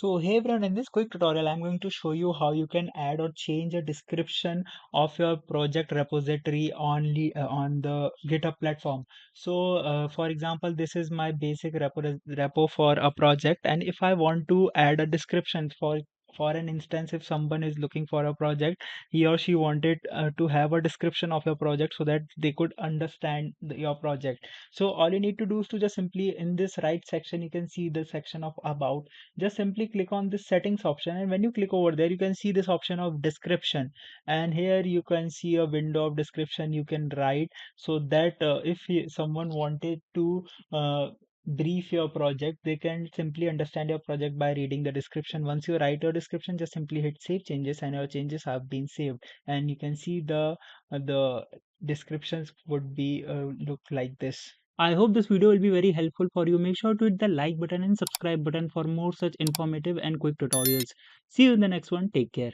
So hey everyone, in this quick tutorial I'm going to show you how you can add or change a description of your project repository on the GitHub platform. So for example, this is my basic repo for a project, and if I want to add a description for an instance, if someone is looking for a project, he or she wanted to have a description of your project so that they could understand your project. So all you need to do is to just simply in this right section you can see the section of about. Just simply click on this settings option, and when you click over there you can see this option of description, and here you can see a window of description you can write, so that if someone wanted to brief your project, they can simply understand your project by reading the description. Once you write your description, just simply hit save changes and your changes have been saved, and you can see the descriptions would be look like this. I hope this video will be very helpful for you. Make sure to hit the like button and subscribe button for more such informative and quick tutorials. See you in the next one. Take care.